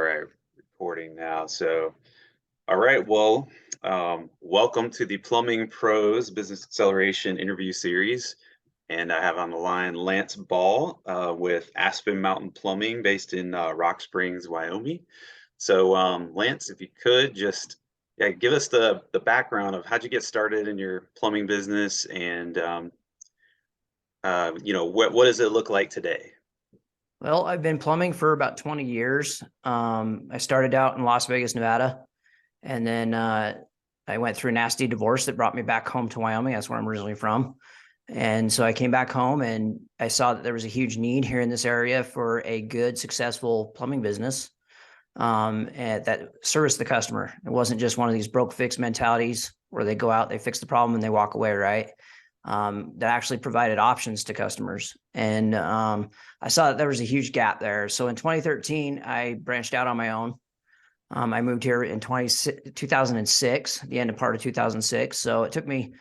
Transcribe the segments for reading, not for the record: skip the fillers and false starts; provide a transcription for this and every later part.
right, recording now. All right. Well, welcome to the Plumbing Pros Business Acceleration interview series. And I have on the line Lance Ball with Aspen Mountain Plumbing based in Rock Springs, Wyoming. Lance, if you could just give us the background of how'd you get started in your plumbing business and, what does it look like today? Well, I've been plumbing for about 20 years. I started out in Las Vegas, Nevada, and then I went through a nasty divorce that brought me back home to Wyoming. That's where I'm originally from. And so I came back home and I saw that there was a huge need here in this area for a good, successful plumbing business and that serviced the customer. It wasn't just one of these broke fix mentalities where they go out, they fix the problem and they walk away, right? That actually provided options to customers. And I saw that there was a huge gap there. So in 2013, I branched out on my own. I moved here in 2006, the end of part of 2006. So it took me,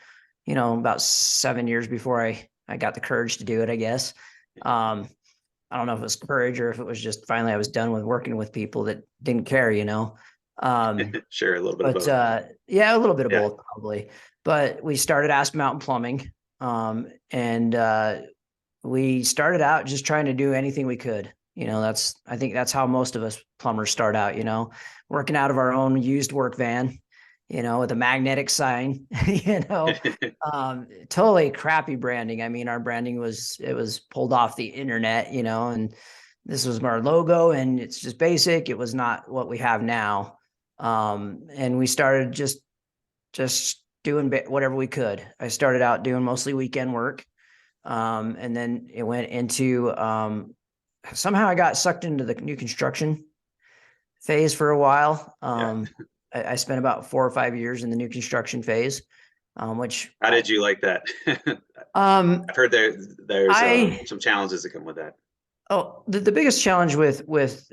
about 7 years before I got the courage to do it, I guess. I don't know if it was courage or if it was just finally I was done with working with people that didn't care, Sure, a little bit of But both. yeah, a little bit of Yeah. both probably. But we started Aspen Mountain Plumbing, and we started out just trying to do anything we could. I think that's how most of us plumbers start out. Working out of our own used work van, with a magnetic sign. Totally crappy branding. I mean, our branding was pulled off the internet, and this was our logo, and it's just basic. It was not what we have now. And we started just doing whatever we could. I started out doing mostly weekend work. And then it went into, somehow I got sucked into the new construction phase for a while. Yeah. I spent about 4 or 5 years in the new construction phase, which How did you like that? um, I've heard there's I, some challenges that come with that. the biggest challenge with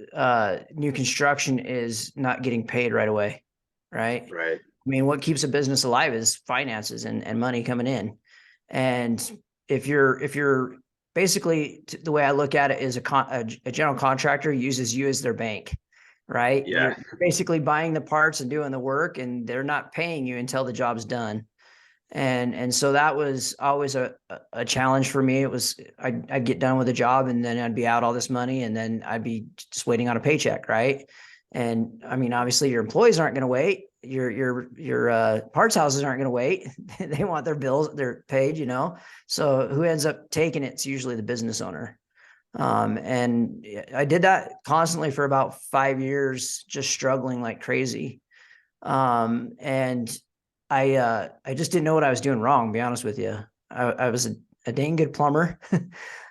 new construction is not getting paid right away. Right. Right. I mean, what keeps a business alive is finances and money coming in. And if you're basically, the way I look at it is a general contractor uses you as their bank, right? Yeah. You're basically buying the parts and doing the work, and they're not paying you until the job's done. And so that was always a challenge for me. It was I'd get done with a job and then I'd be out all this money and then I'd be just waiting on a paycheck, right? And I mean, obviously your employees aren't going to wait. Your parts houses aren't going to wait. They want their bills, they're paid, So who ends up taking it? It's usually the business owner. And I did that constantly for about 5 years, just struggling like crazy. And I just didn't know what I was doing wrong, to be honest with you. I was a dang good plumber.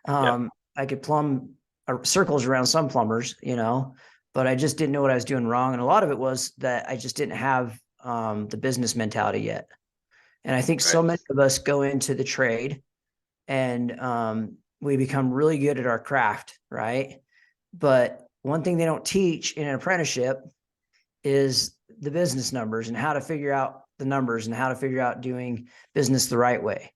Yeah. I could plumb circles around some plumbers, but I just didn't know what I was doing wrong. And a lot of it was that I just didn't have the business mentality yet. And I think so Right. many of us go into the trade and we become really good at our craft, right? But one thing they don't teach in an apprenticeship is the business numbers and how to figure out the numbers and how to figure out doing business the right way.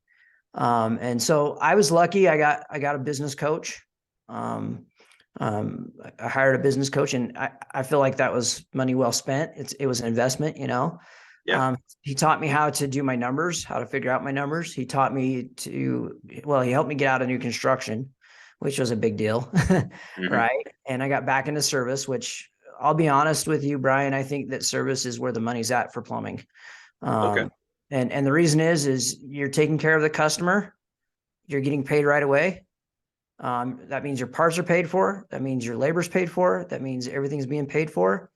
And so I was lucky. I got a business coach. I hired a business coach, and I feel like that was money well spent. It was an investment, Yeah. He taught me how to do my numbers, how to figure out my numbers. He taught me he helped me get out of new construction, which was a big deal. Hmm. Right. And I got back into service, which I'll be honest with you, Brian, I think that service is where the money's at for plumbing. Okay. And the reason is you're taking care of the customer, you're getting paid right away. That means your parts are paid for. That means your labor's paid for. That means everything's being paid for.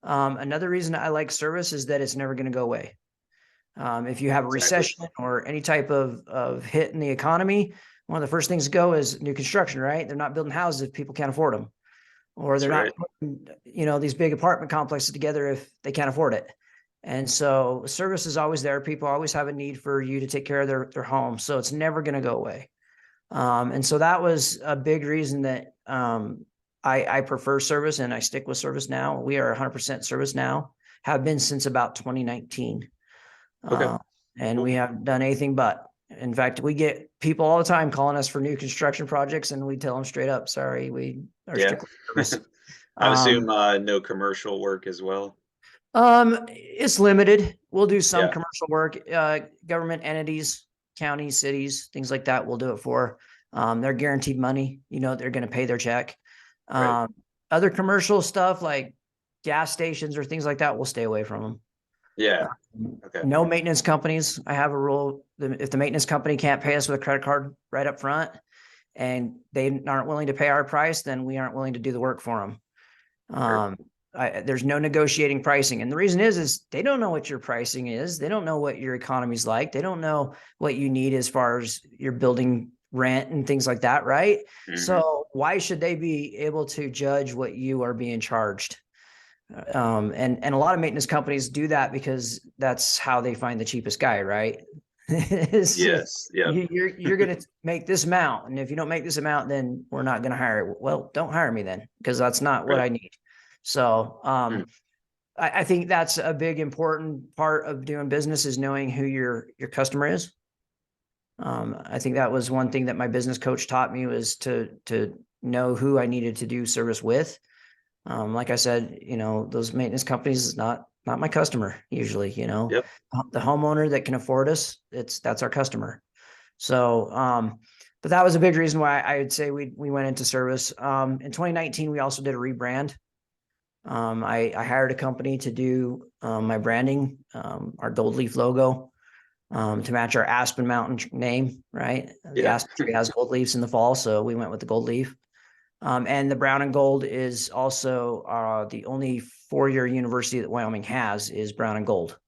Another reason I like service is that it's never going to go away. If you have a Exactly. recession or any type of hit in the economy, one of the first things to go is new construction, right? They're not building houses if people can't afford them, or That's they're not right. putting, these big apartment complexes together if they can't afford it. And so service is always there. People always have a need for you to take care of their home. So it's never going to go away. And so that was a big reason that I prefer service and I stick with service now. We are 100% service now, have been since about 2019. Okay. And we Cool. have done anything but. In fact, we get people all the time calling us for new construction projects, and we tell them straight up, sorry, we are Yeah. strictly service. I assume Um, no commercial work as well. it's limited. We'll do some Yeah, commercial work, government entities, counties, cities, things like that. We'll do it for. They're guaranteed money. They're going to pay their check. right. Um, Other commercial stuff like gas stations or things like that, we'll stay away from them. Yeah. Okay. No maintenance companies. I have a rule: if the maintenance company can't pay us with a credit card right up front, and they aren't willing to pay our price, then we aren't willing to do the work for them. Sure. Um, there's no negotiating pricing. And the reason is they don't know what your pricing is. They don't know what your economy's like. They don't know what you need as far as your building rent and things like that. Right. Hmm. So why should they be able to judge what you are being charged? And a lot of maintenance companies do that because that's how they find the cheapest guy. Right. Yes. Yep. You're going to make this amount. And if you don't make this amount, then we're not going to hire you. Well, don't hire me then, because that's not what Right. I need. So Mm. I think that's a big important part of doing business, is knowing who your customer is. I think that was one thing that my business coach taught me, was to know who I needed to do service with. Like I said, those maintenance companies is not my customer usually. Yep. The homeowner that can afford us, that's our customer. So, but that was a big reason why I would say we went into service. In 2019, we also did a rebrand. I hired a company to do my branding, our gold leaf logo, to match our Aspen Mountain name, right? The Yeah. Aspen tree has gold leaves in the fall, so we went with the gold leaf. And the brown and gold is also the only four-year university that Wyoming has is brown and gold.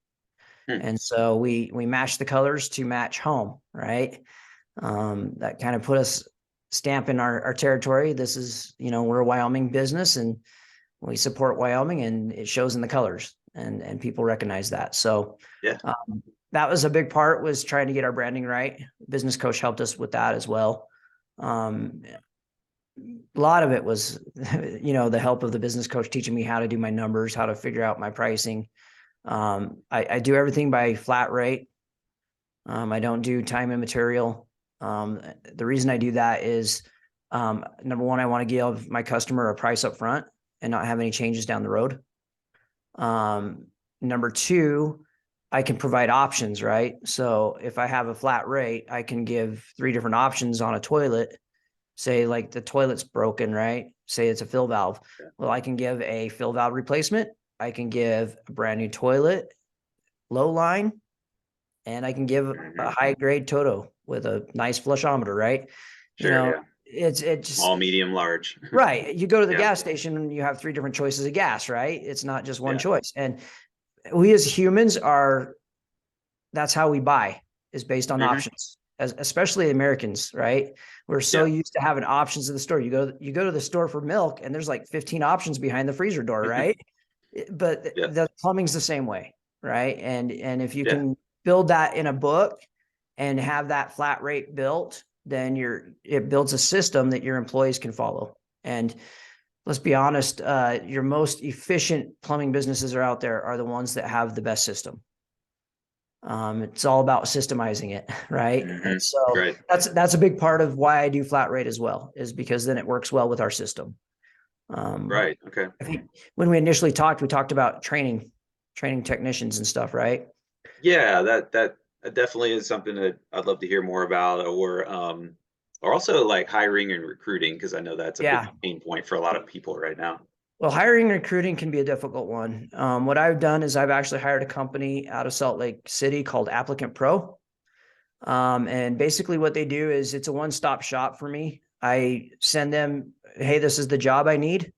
Hmm. And so we matched the colors to match home, right? That kind of put us stamp in our territory. This is, we're a Wyoming business, and we support Wyoming, and it shows in the colors, and people recognize that. So Yeah. that was a big part, was trying to get our branding right. Business coach helped us with that as well. A lot of it was, the help of the business coach teaching me how to do my numbers, how to figure out my pricing. I do everything by flat rate. I don't do time and material. The reason I do that is, number one, I want to give my customer a price up front and not have any changes down the road. Number two, I can provide options, right? So if I have a flat rate, I can give 3 different options on a toilet. Say like the toilet's broken, right? Say it's a fill valve. Yeah. Well, I can give a fill valve replacement. I can give a brand new toilet, low line, and I can give a Hmm. high grade Toto with a nice flushometer, right? You Sure. know, Yeah. it's just Small, medium, large. right. You go to the Yeah. gas station and you have 3 different choices of gas, right? It's not just one Yeah. choice. And we as humans are, that's how we buy, is based on Hmm. options, especially Americans, right? We're so Yeah. used to having options in the store. You go to the store for milk, and there's like 15 options behind the freezer door, right? But Yeah. the plumbing's the same way, right? And if you Yeah. can build that in a book and have that flat rate built, then it builds a system that your employees can follow. And let's be honest, your most efficient plumbing businesses are out there are the ones that have the best system. It's all about systemizing it, right? And Hmm. so Right. that's a big part of why I do flat rate as well, is because then it works well with our system. Um, Right. Okay. I think when we initially talked, we talked about training technicians and stuff, right? Yeah. That definitely is something that I'd love to hear more about, or also like hiring and recruiting, because I know that's a big Yeah. pain point for a lot of people right now. Well, hiring and recruiting can be a difficult one. What I've done is I've actually hired a company out of Salt Lake City called Applicant Pro. And basically what they do is it's a one-stop shop for me. I send them, hey, this is the job I need.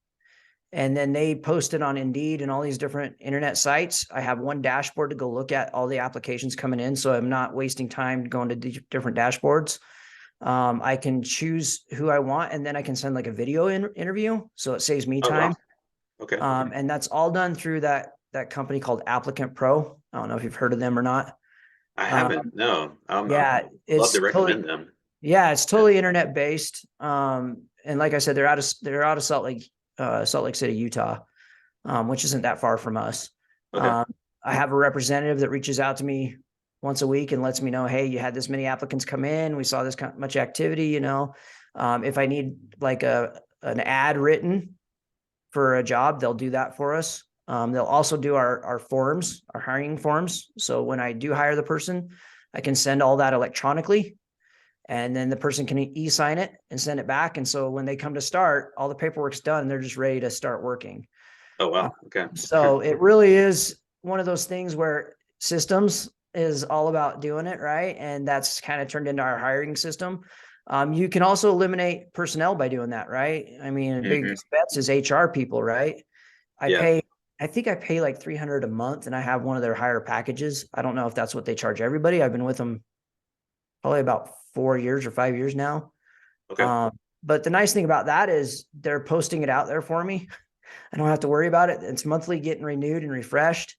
And then they post it on Indeed and all these different internet sites. I have one dashboard to go look at all the applications coming in, so I'm not wasting time going to different dashboards. I can choose who I want, and then I can send like a video interview, so it saves me Oh wow. time. Okay. And that's all done through that company called Applicant Pro. I don't know if you've heard of them or not. I Um, haven't. No. yeah, Love it's to recommend totally them. yeah, it's Yeah. totally internet based. And like I said, they're out of Salt Lake City, Utah, which isn't that far from us. Okay. I have a representative that reaches out to me once a week and lets me know, hey, you had this many applicants come in. We saw this much activity. If I need like an ad written for a job, they'll do that for us. They'll also do our forms, our hiring forms. So when I do hire the person, I can send all that electronically, and then the person can e-sign it and send it back. And so when they come to start, all the paperwork's done and they're just ready to start working. Oh, Uh, wow. Okay. so it really is one of those things where systems is all about doing it right. And that's kind of turned into our hiring system. You can also eliminate personnel by doing that, right? I mean, a big Hmm. expense is HR people, right? I Yeah. pay, I think I pay like 300 a month, and I have one of their higher packages. I don't know if that's what they charge everybody. I've been with them probably about 4 years or 5 years now. Okay. Um, but the nice thing about that is they're posting it out there for me. I don't have to worry about it. It's monthly getting renewed and refreshed.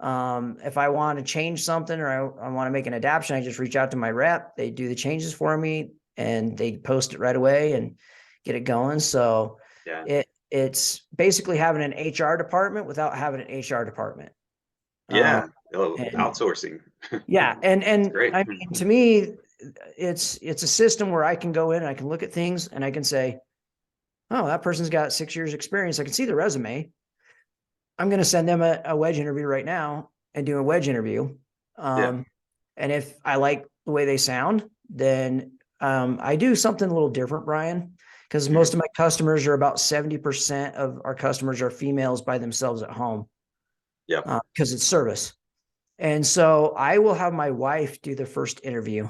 If I want to change something, or I want to make an adaptation, I just reach out to my rep. They do the changes for me and they post it right away and get it going. So Yeah. it's basically having an HR department without having an HR department. Um, Yeah. Oh, and outsourcing. yeah, That's and great. I mean, to me, it's a system where I can go in and I can look at things and I can say, oh, that person's got 6 years experience. I can see the resume. I'm going to send them a wedge interview right now and do a wedge interview. Yeah. And if I like the way they sound, then I do something a little different, Brian, because Hmm. most of my customers are about 70% of our customers are females by themselves at home Yep. because it's service. And so I will have my wife do the first interview.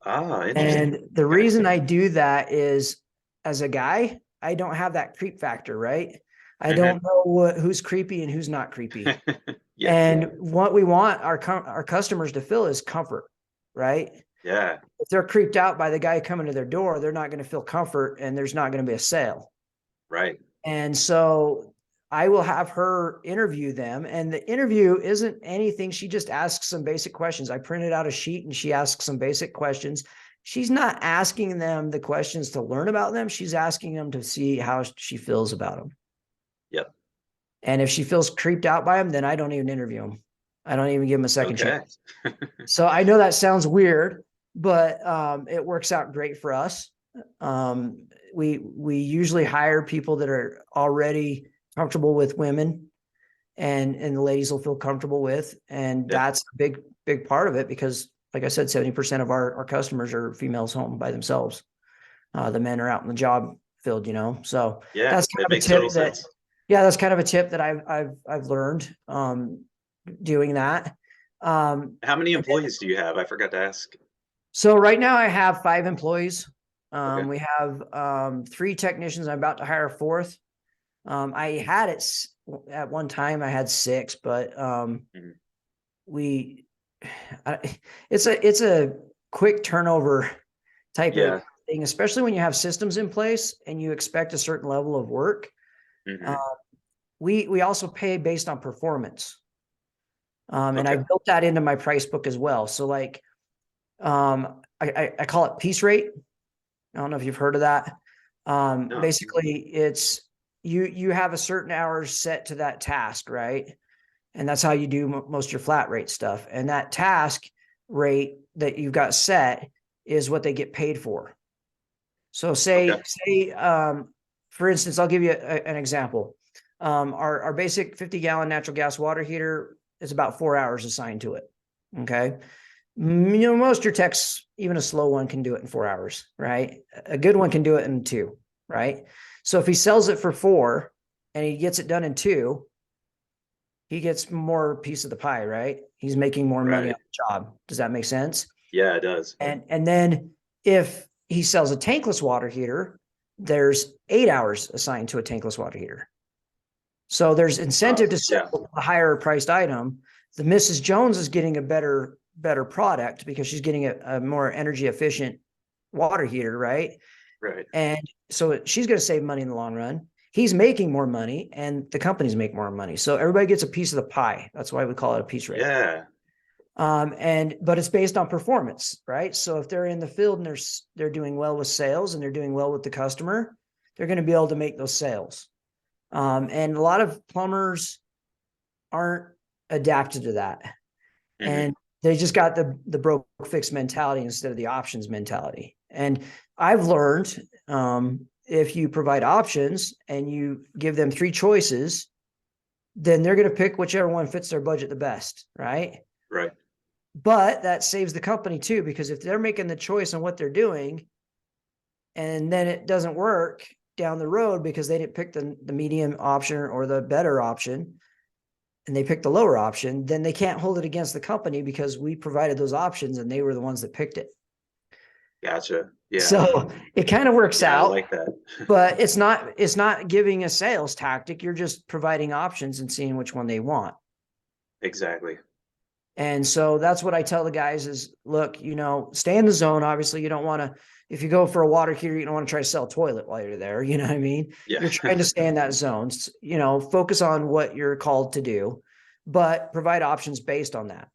Ah, interesting. And the Okay. reason I do that is, as a guy, I don't have that creep factor, right? I Hmm. don't know who's creepy and who's not creepy. Yeah. And what we want our customers to feel is comfort, right? Yeah. If they're creeped out by the guy coming to their door, they're not going to feel comfort and there's not going to be a sale. Right. And so I will have her interview them. And the interview isn't anything. She just asks some basic questions. I printed out a sheet and she asks some basic questions. She's not asking them the questions to learn about them. She's asking them to see how she feels about them. Yep. And if she feels creeped out by them, then I don't even interview them. I don't even give them a second Okay. chance. So I know that sounds weird, but it works out great for us. We usually hire people that are already comfortable with women, and the ladies will feel comfortable with, and Yeah. that's a big part of it because, like I said, 70% of our customers are females home by themselves. The men are out in the job field, So Yeah. that's kind It of a makes total tip that, sense. yeah, that's kind of a tip that I've learned doing that. Um, How many employees do you have? I forgot to ask. So right now I have 5 employees. Okay. We have 3 technicians. I'm about to hire a fourth. I had it at one time. I had 6, but Mhm. we it's a quick turnover type of Yeah. thing, especially when you have systems in place and you expect a certain level of work. Uh, Hmm. we also pay based on performance, and I Okay. built that into my price book as well. So like I call it piece rate. I don't know if you've heard of that. No. Basically, it's you have a certain hours set to that task, right? And that's how you do most of your flat rate stuff. And that task rate that you've got set is what they get paid for. So Okay. for instance, I'll give you an example. Our basic 50-gallon natural gas water heater is about 4 hours assigned to it. Okay. Most of your techs, even a slow one, can do it in 4 hours, right? A good one can do it in 2, right? So if he sells it for 4 and he gets it done in 2, he gets more piece of the pie, right? He's making more money on Right. the job. Does that make sense? Yeah, it does. And then if he sells a tankless water heater, there's 8 hours assigned to a tankless water heater. So there's incentive to Yeah. sell a higher priced item. The Mrs. Jones is getting a better product because she's getting a more energy efficient water heater, right? Right. And so she's going to save money in the long run. He's making more money and the companies make more money. So everybody gets a piece of the pie. That's why we call it a piece rate. Yeah. But it's based on performance, right? So if they're in the field and they're doing well with sales and they're doing well with the customer, they're going to be able to make those sales. And a lot of plumbers aren't adapted to that. Hmm. And they just got the broke fix mentality instead of the options mentality. And I've learned if you provide options and you give them three choices, then they're going to pick whichever one fits their budget the best, right? Right. But that saves the company too, because if they're making the choice on what they're doing and then it doesn't work down the road because they didn't pick the medium option or the better option and they picked the lower option, then they can't hold it against the company because we provided those options and they were the ones that picked it. Gotcha. Yeah. So it kind of works Yeah, I out, like that. but it's not giving a sales tactic. You're just providing options and seeing which one they want. Exactly. And so that's what I tell the guys is, look, stay in the zone. Obviously, you don't want to, if you go for a water heater, you don't want to try to sell a toilet while you're there. You know what I mean? Yeah. You're trying to stay in that zone, focus on what you're called to do, but provide options based on that.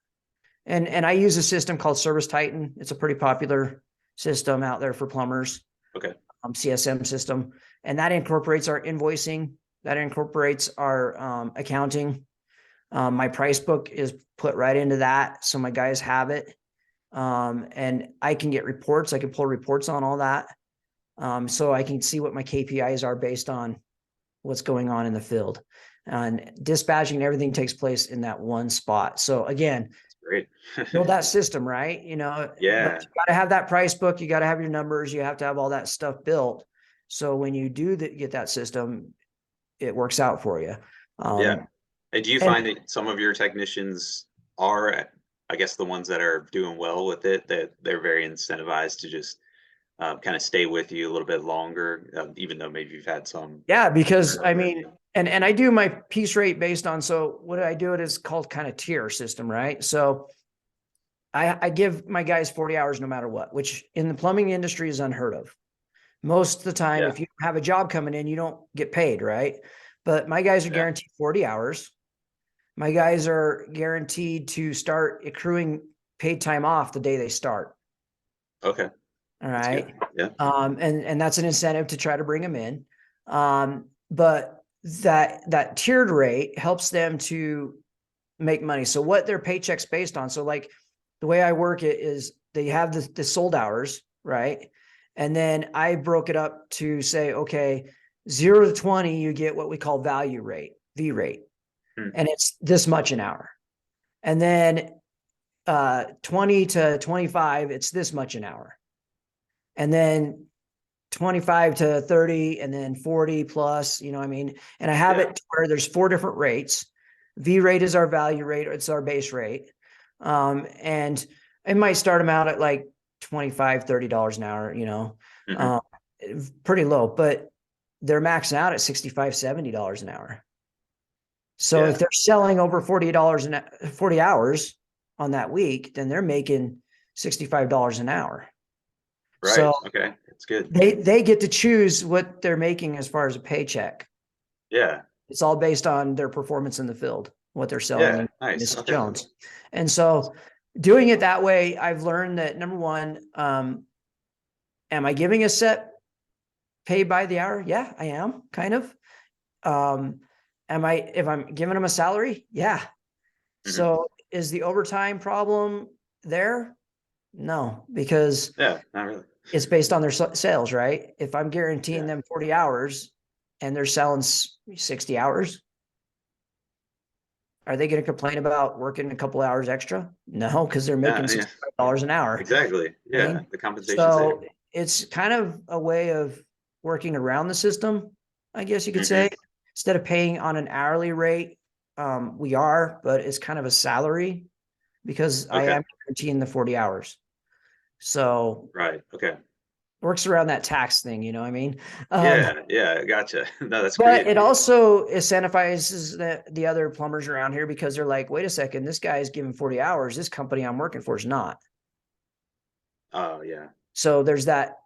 And I use a system called Service Titan. It's a pretty popular system out there for plumbers. Okay. CSM system. And that incorporates our invoicing, that incorporates our accounting. My price book is put right into that. So my guys have it. And I can get reports. I can pull reports on all that. So I can see what my KPIs are based on what's going on in the field. And dispatching and everything takes place in that one spot. So again, Great. build that system, right? But Yeah. you got to have that price book. You got to have your numbers. You have to have all that stuff built. So when you do get that system, it works out for you. Yeah. And do you find that some of your technicians are, I guess, the ones that are doing well with it, that they're very incentivized to just kind of stay with you a little bit longer, even though maybe you've had some. Yeah, because I mean, and I do my piece rate based on, so what I do it is called kind of tier system, right? So I give my guys 40 hours no matter what, which in the plumbing industry is unheard of. Most of the time, Yeah. if you have a job coming in, you don't get paid, right? But my guys are guaranteed 40 hours. My guys are guaranteed to start accruing paid time off the day they start. Okay. All right. Yeah. And that's an incentive to try to bring them in. But that tiered rate helps them to make money. So what their paycheck's based on. So like the way I work it is they have the sold hours, right? And then I broke it up to say, okay, 0 to 20, you get what we call value rate, V rate. And it's this much an hour. And then 20 to 25, it's this much an hour. And then 25 to 30, and then 40 plus, you know what I mean? And I have it where there's 4 different rates. V rate is our value rate, it's our base rate. And it might start them out at like $25, $30 an hour, pretty low, but they're maxing out at $65, $70 an hour. So if they're selling over $40 40 hours on that week, then they're making $65 an hour. Right. So okay. That's good. They get to choose what they're making as far as a paycheck. Yeah. It's all based on their performance in the field, what they're selling. Yeah. Nice. Mrs. Jones. And so doing it that way, I've learned that number one, am I giving a set pay by the hour? Yeah, I am kind of. If I'm giving them a salary? Yeah. So is the overtime problem there? No, because not really. It's based on their sales, right? If I'm guaranteeing them 40 hours and they're selling 60 hours, are they going to complain about working a couple hours extra? No, because they're making $65 an hour. Exactly. Yeah. The compensation. So it's kind of a way of working around the system, I guess you could say. Instead of paying on an hourly rate, we are, but it's kind of a salary because I am guaranteeing the 40 hours. So right. Okay. Works around that tax thing, you know what I mean? Yeah, gotcha. No, that's but great. It also incentivizes the other plumbers around here because they're like, wait a second, this guy is giving 40 hours. This company I'm working for is not. Oh, yeah. So there's that,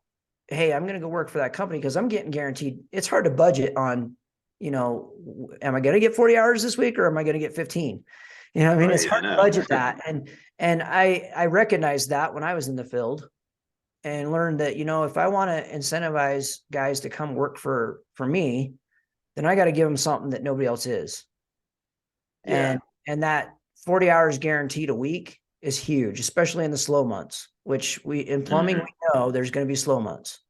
hey, I'm going to go work for that company because I'm getting guaranteed. It's hard to budget on, am I going to get 40 hours this week or am I going to get 15? You know what I mean? It's hard to budget that. And I recognized that when I was in the field and learned that, if I want to incentivize guys to come work for me, then I got to give them something that nobody else is. And that 40 hours guaranteed a week is huge, especially in the slow months, which in plumbing, we know there's going to be slow months.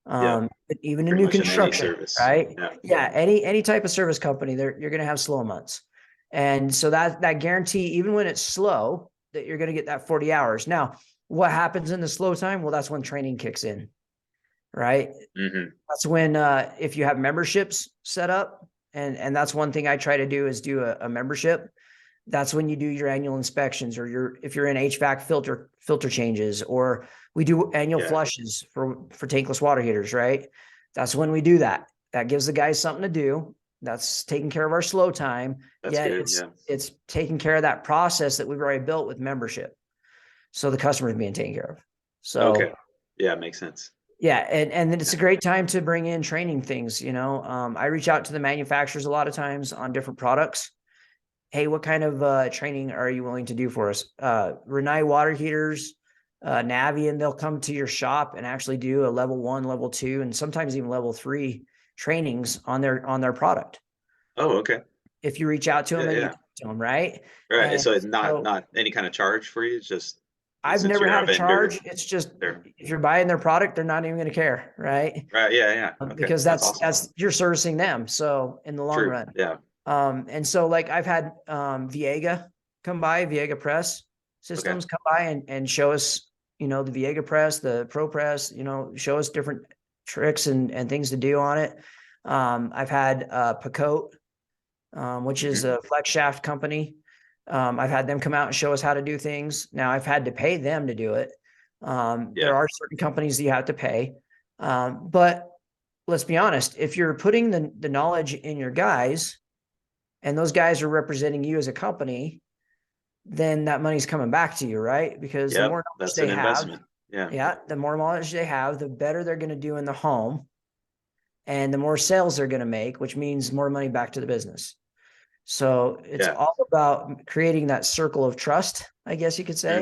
Yep. But even in Pretty new much in any construction, service. right? Yeah. Yeah, any type of service company, you're going to have slow months, and so that guarantee, even when it's slow, that you're going to get that 40 hours. Now, what happens in the slow time? Well, that's when training kicks in, right? Hmm. That's when if you have memberships set up, and that's one thing I try to do is do a membership. That's when you do your annual inspections, or if you're in HVAC filter changes, or we do annual Yeah. flushes for tankless water heaters, right? That's when we do that. That gives the guys something to do. That's taking care of our slow time. That's Yet good. it's Yeah. it's taking care of that process that we've already built with membership. So the customer is being taken care of. Okay. So Yeah, makes sense. yeah, and then it's Yeah. a great time to bring in training things. I reach out to the manufacturers a lot of times on different products. Hey, what kind of training are you willing to do for us? Renai water heaters, Navien, they'll come to your shop and actually do a level 1, level 2, and sometimes even level 3 trainings on their product. Oh, okay. If you reach out to them Yeah, and you yeah. talk to them, right? Right. And So it's not so not any kind of charge for you, it's just I've since never you're had a a vendor charge. It's just there. if you're buying their product, they're not even going to care, right? Right. Yeah, yeah. Okay. Because That's that's awesome. that's you're servicing them. So in the long True. run. Yeah. And so like I've had Viega come by, Viega Press Okay. Systems come by and show us, the Viega Press, the Pro Press, show us different tricks and things to do on it. I've had Pacote, which is Hmm. a flex shaft company. I've had them come out and show us how to do things. Now I've had to pay them to do it. There Yeah. are certain companies that you have to pay. But let's be honest, if you're putting the knowledge in your guys, and those guys are representing you as a company, then that money's coming back to you, right? Because the Yep. more knowledge That's they an have, investment. Yeah. yeah, the more knowledge they have, the better they're going to do in the home, and the more sales they're going to make, which means more money back to the business. So it's Yeah. all about creating that circle of trust, I guess you could say.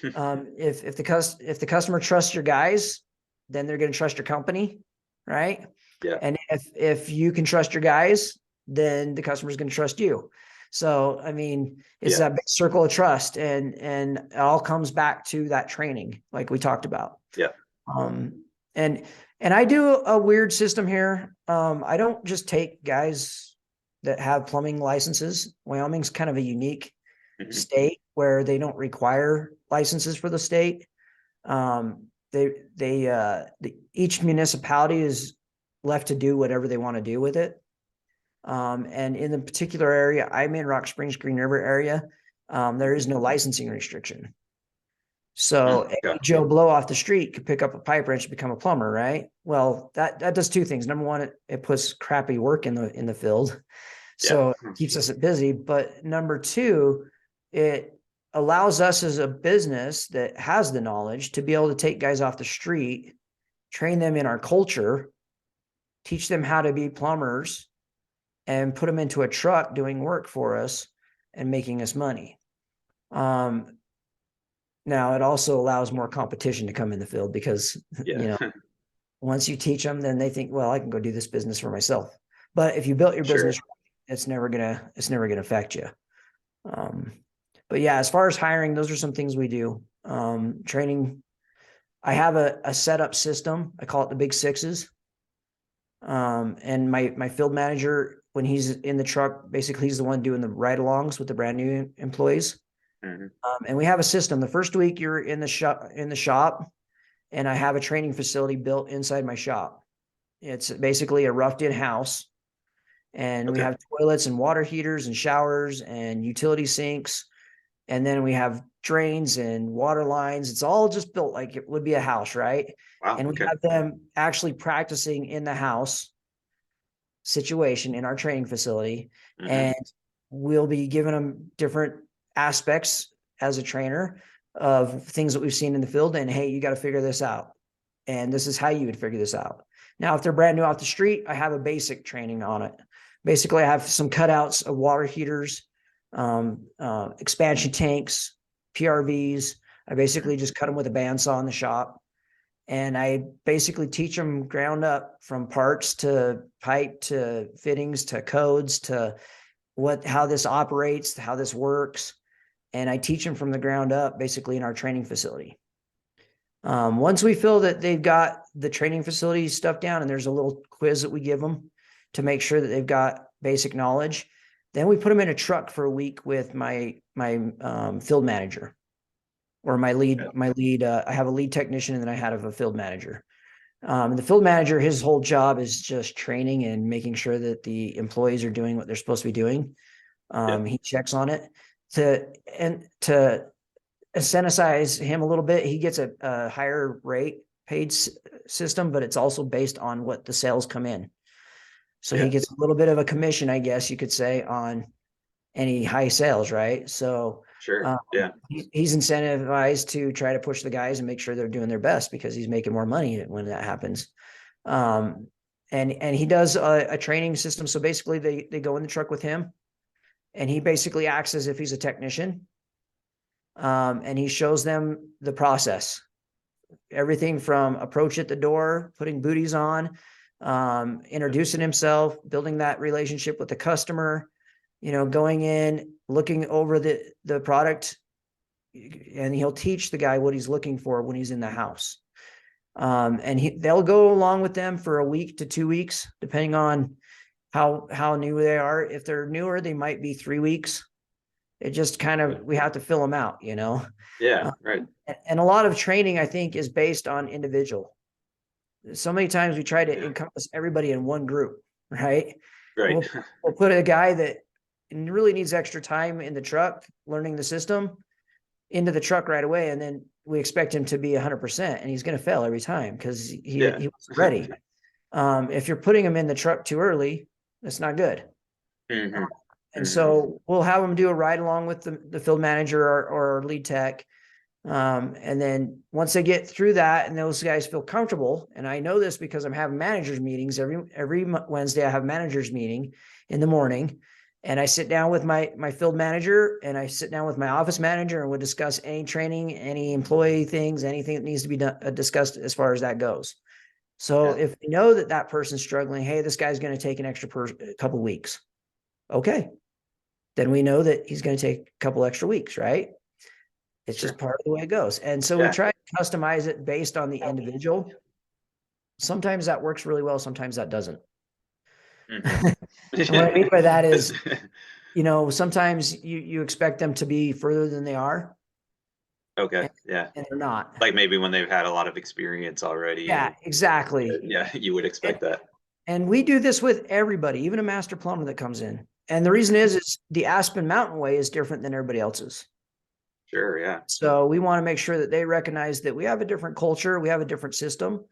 Hmm. If the customer trusts your guys, then they're going to trust your company, right? Yeah. And if you can trust your guys, then the customer's going to trust you. So I mean, it's Yeah. that big circle of trust, and it all comes back to that training, like we talked about. Yeah. Um, and and I do a weird system here. I don't just take guys that have plumbing licenses. Wyoming's kind of a unique Hmm. state where they don't require licenses for the state. Each municipality is left to do whatever they want to do with it. And in the particular area, I'm in Rock Springs, Green River area. There is no licensing restriction. So Okay. any Joe Blow off the street could pick up a pipe wrench and become a plumber, right? Well, that does two things. Number one, it puts crappy work in the field, Yeah. so it keeps us busy. But number two, it allows us as a business that has the knowledge to be able to take guys off the street, train them in our culture, teach them how to be plumbers, and put them into a truck doing work for us and making us money. Um, Now it also allows more competition to come in the field because, Yeah. once you teach them, then they think, well, I can go do this business for myself. But if you built your business, Sure. it's never gonna affect you. Um, but yeah, as far as hiring, those are some things we do. Training. I have a setup system. I call it the big sixes. And my field manager, when he's in the truck, basically he's the one doing the ride-alongs with the brand new employees. Hmm. And we have a system. The first week you're in the shop, and I have a training facility built inside my shop. It's basically a roughed-in house, and we Okay. have toilets and water heaters and showers and utility sinks, and then we have drains and water lines. It's all just built like it would be a house, right? Wow. And we Okay. have them actually practicing in the house situation in our training facility, Hmm. and we'll be giving them different aspects as a trainer of things that we've seen in the field, and hey, you got to figure this out, and this is how you would figure this out. Now if they're brand new off the street, I have a basic training on it. Basically, I have some cutouts of water heaters, expansion tanks, PRVs. I basically just cut them with a bandsaw in the shop, and I basically teach them ground up, from parts to pipe to fittings to codes to how this operates, to how this works. And I teach them from the ground up, basically in our training facility. Once we feel that they've got the training facility stuff down, and there's a little quiz that we give them to make sure that they've got basic knowledge. Then we put them in a truck for a week with my field manager or my lead. I have a lead technician, and then I have a field manager. The field manager, his whole job is just training and making sure that the employees are doing what they're supposed to be doing. Yep. He checks on it to incentivize him a little bit. He gets a higher rate paid system, but it's also based on what the sales come in. So he gets a little bit of a commission, I guess you could say, on any high sales, right? So Sure. Yeah. he's incentivized to try to push the guys and make sure they're doing their best because he's making more money when that happens. And he does a training system. So basically they go in the truck with him, and he basically acts as if he's a technician. And he shows them the process, everything from approach at the door, putting booties on, introducing himself, building that relationship with the customer, going in, looking over the product, and he'll teach the guy what he's looking for when he's in the house. And they'll go along with them for a week to 2 weeks, depending on how new they are. If they're newer, they might be 3 weeks. It just kind of, we have to fill them out, Yeah. Right. And a lot of training, I think, is based on individual. So many times we try to encompass everybody in one group, right? Right. We'll put a guy that really needs extra time in the truck, learning the system, into the truck right away. And then we expect him to be 100%, and he's going to fail every time because he wasn't ready. If you're putting him in the truck too early, that's not good. Mm-hmm. And so we'll have them do a ride along with the field manager or lead tech. And then once they get through that and those guys feel comfortable, and I know this because I'm having managers meetings every Wednesday. I have managers meeting in the morning, and I sit down with my field manager, and I sit down with my office manager, and we'll discuss any training, any employee things, anything that needs to be discussed as far as that goes. So if we know that person's struggling, hey, this guy's going to take an extra couple weeks. Okay. Then we know that he's going to take a couple extra weeks, right? It's just part of the way it goes. And so we try to customize it based on the individual. Sometimes that works really well. Sometimes that doesn't. Mm-hmm. And what I mean by that is, sometimes you expect them to be further than they are. Okay. And they're not. Like maybe when they've had a lot of experience already. Yeah, exactly. Yeah, you would expect that. And we do this with everybody, even a master plumber that comes in. And the reason is the Aspen Mountain way is different than everybody else's. Sure. Yeah. So we want to make sure that they recognize that we have a different culture, we have a different system,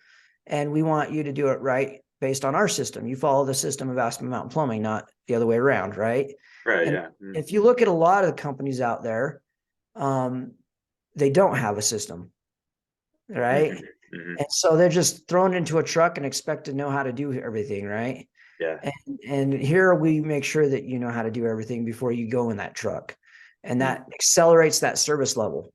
and we want you to do it right based on our system. You follow the system of Aspen Mountain Plumbing, not the other way around, right? Right. And yeah. Mm-hmm. if you look at a lot of the companies out there, they don't have a system, right? Mm-hmm. And so they're just thrown into a truck and expect to know how to do everything, right? Yeah. And here we make sure that you know how to do everything before you go in that truck. And that accelerates that service level.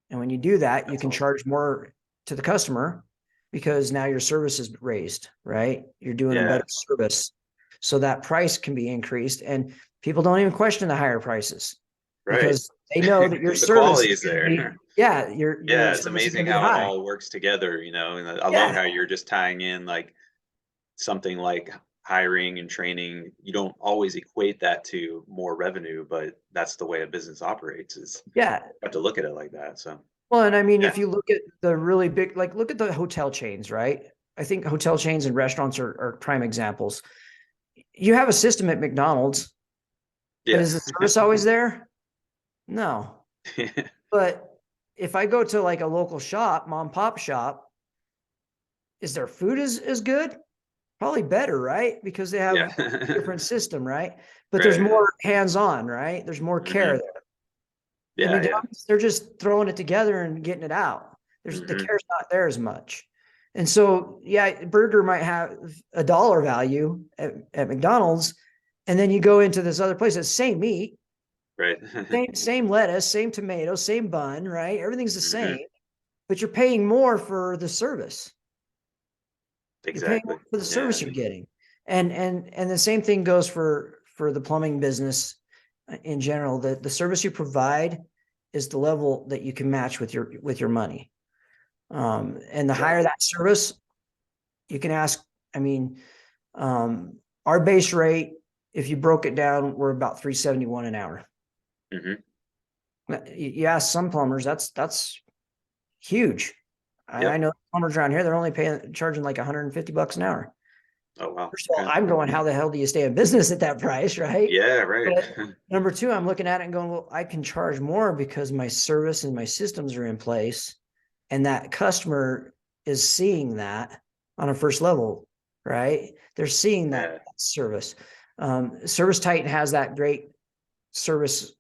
And when you do that, you can charge more to the customer because now your service is raised, right? You're doing a better service. So that price can be increased, and people don't even question the higher prices because they know that your the service quality is there. It's amazing how it all works together, and I love how you're just tying in like something like hiring and training. You don't always equate that to more revenue, but that's the way a business operates, is you have to look at it like that. So well, and I mean, if you look at the really big, like look at the hotel chains, right? I think hotel chains and restaurants are prime examples. You have a system at McDonald's, but is the service always there? No. But if I go to like a local shop, mom and pop shop, is their food as good? Probably better, right? Because they have a different system, right? But there's more hands-on, right? There's more care there. I mean, they're just throwing it together and getting it out. The care's not there as much. And so, burger might have a dollar value at McDonald's, and then you go into this other place, it's same meat, right? same lettuce, same tomato, same bun, right? Everything's the same, but you're paying more for the service. You're paying more for the service you're getting. And the same thing goes for the plumbing business in general. The service you provide is the level that you can match with your money. And the higher that service, you can ask, I mean, our base rate, if you broke it down, we're about 371 an hour. Hmm. You ask some plumbers, that's huge. I Yep. know plumbers around here, they're only charging like $150 an hour. Oh, wow. First of all, Okay. I'm going, how the hell do you stay in business at that price, right? Yeah, right. But number two, I'm looking at it and going, well, I can charge more because my service and my systems are in place. And that customer is seeing that on a first level, right? They're seeing that Yeah. service. Service Titan has that great service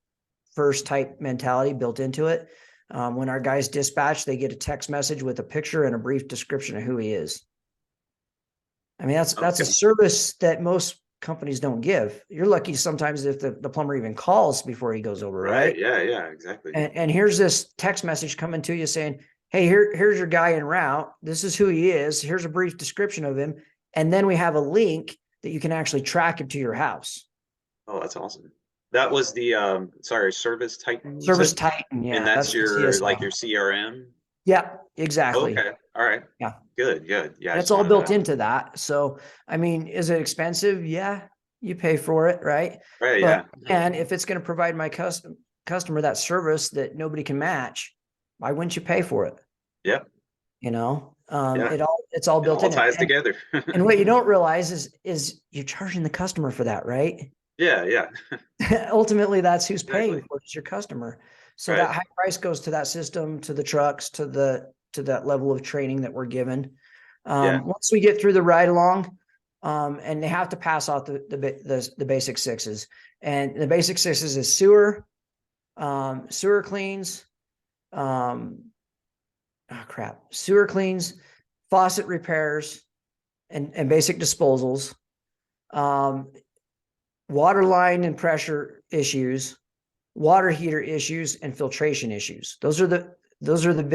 first type mentality built into it. When our guys dispatch, they get a text message with a picture and a brief description of who he is. I mean, that's a Okay. service that most companies don't give. You're lucky sometimes if the plumber even calls before he goes over, Right. right? Yeah. Yeah. Exactly. And here's this text message coming to you saying, hey, here's your guy en route. This is who he is. Here's a brief description of him. And then we have a link that you can actually track him to your house. Oh, that's awesome. That was the sorry, Service Titan, you Service said? Titan. And Yeah, that's that's the your like CSI. your CRM? Yeah, exactly. Okay. All right. Yeah. Good, good. Yeah, I That's just all wanted built to. into that. So, I mean, is it expensive? Yeah, you pay for it, right? Right, But yeah. and if it's going to provide my customer that service that nobody can match, why wouldn't you pay for it? Yep. Yeah. It's all It built all in it. ties together. And what you don't realize is you're charging the customer for that, right? Yeah, yeah. Ultimately, that's who's paying Exactly. for it, is your customer. So Right. that high price goes to that system, to the trucks, to that level of training that we're given. Yeah. Once we get through the ride along, and they have to pass off the basic sixes, and the basic sixes is sewer cleans, sewer cleans, faucet repairs, and basic disposals, um, water line and pressure issues, water heater issues, and filtration issues. Those are the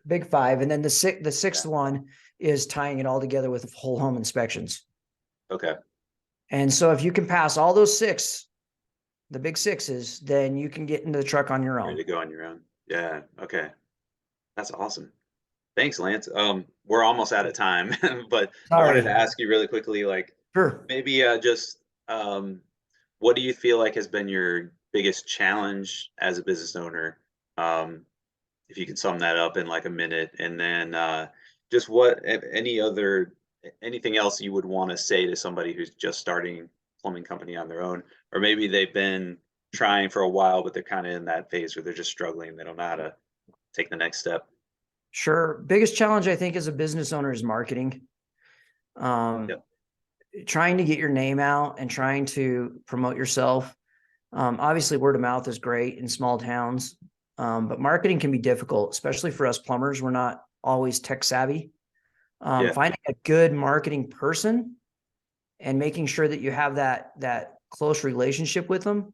big five. And then the Yeah. sixth one is tying it all together with whole home inspections. Okay. And so if you can pass all those six, the big sixes, then you can get into the truck on your You're own. ready to go on your own. Yeah. Okay. That's awesome. Thanks, Lance. We're almost out of time, but I wanted to Sorry. ask you really quickly, like Sure. maybe just what do you feel like has been your biggest challenge as a business owner? Um, if you can sum that up in like a minute, and then just what any other anything else you would want to say to somebody who's just starting plumbing company on their own, or maybe they've been trying for a while, but they're kind of in that phase where they're just struggling. They don't know how to take the next step. Sure. Biggest challenge I think as a business owner is marketing. Um, Yep. Trying to get your name out and trying to promote yourself. Obviously, word of mouth is great in small towns, but marketing can be difficult, especially for us plumbers. We're not always tech savvy. Yeah. Finding a good marketing person and making sure that you have that close relationship with them.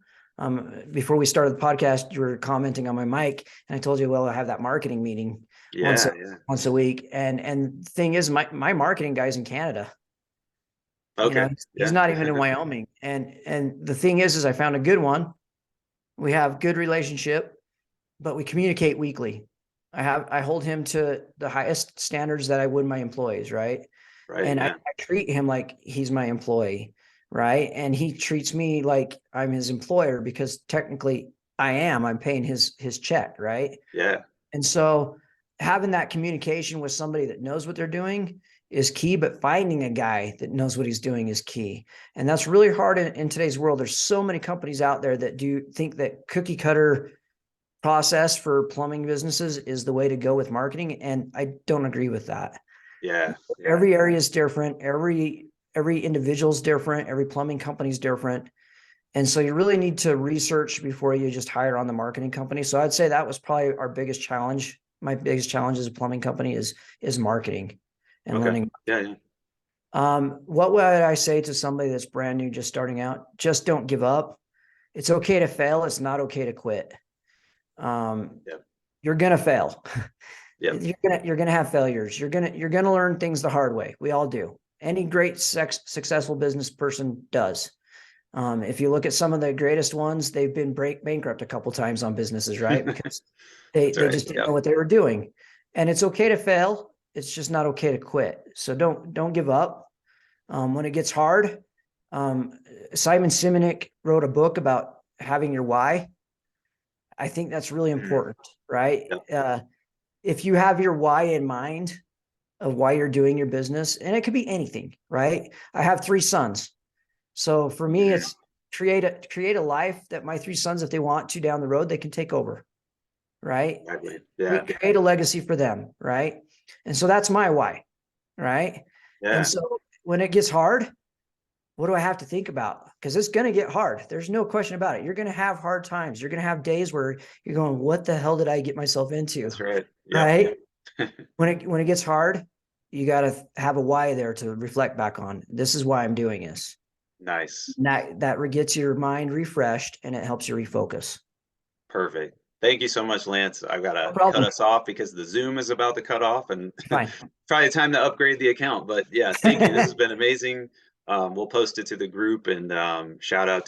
Before we started the podcast, you were commenting on my mic, and I told you, well, I have that marketing meeting once a, Yeah. Yeah. once a week. And the thing is, my marketing guy's in Canada. You know, Okay. he's Yeah. not even in Wyoming. And the thing is I found a good one. We have good relationship, but we communicate weekly. I hold him to the highest standards that I would my employees, right? Right. And I Yeah. treat him like he's my employee, right? And he treats me like I'm his employer because technically I am. I'm paying his check, right? Yeah. And so having that communication with somebody that knows what they're doing is key, but finding a guy that knows what he's doing is key. And that's really hard in today's world. There's so many companies out there that do think that cookie cutter process for plumbing businesses is the way to go with marketing. And I don't agree with that. Yeah. Yeah. Every area is different. Every individual is different. Every plumbing company is different. And so you really need to research before you just hire on the marketing company. So I'd say that was probably our biggest challenge. My biggest challenge as a plumbing company is marketing and Okay. learning. Yeah. Yeah. What would I say to somebody that's brand new, just starting out? Just don't give up. It's okay to fail. It's not okay to quit. Um, Yep. you're gonna fail. Yep. You're gonna have failures. You're gonna learn things the hard way. We all do. Any great successful business person does. If you look at some of the greatest ones, they've been bankrupt a couple times on businesses, right? Because they That's they right. just didn't know Yep. what they were doing. And it's okay to fail. it's just not okay to quit. So don't give up. When it gets hard, Simon Sinek wrote a book about having your why. I think that's really Mhm. important, right? Yep. If you have your why in mind of why you're doing your business, and it could be anything, right? I have 3 sons. So for me, Mhm. it's create a life that my 3 sons, if they want to down the road, they can take over, right? Exactly. Yeah. Create a legacy for them, right? And so that's my why, right? And Yeah. so when it gets hard, what do I have to think about? Because it's going to get hard. There's no question about it. You're going to have hard times. You're going to have days where you're going, what the hell did I get myself into? That's right. Yep. Right? When it gets hard, you got to have a why there to reflect back on. This is why I'm doing this. Nice. And that gets your mind refreshed and it helps you refocus. Perfect. Thank you so much, Lance. I've got No to cut problem. us off because the Zoom is about to cut off and Fine. probably time to upgrade the account. But yeah, thank you. This has been amazing. We'll post it to the group and shout out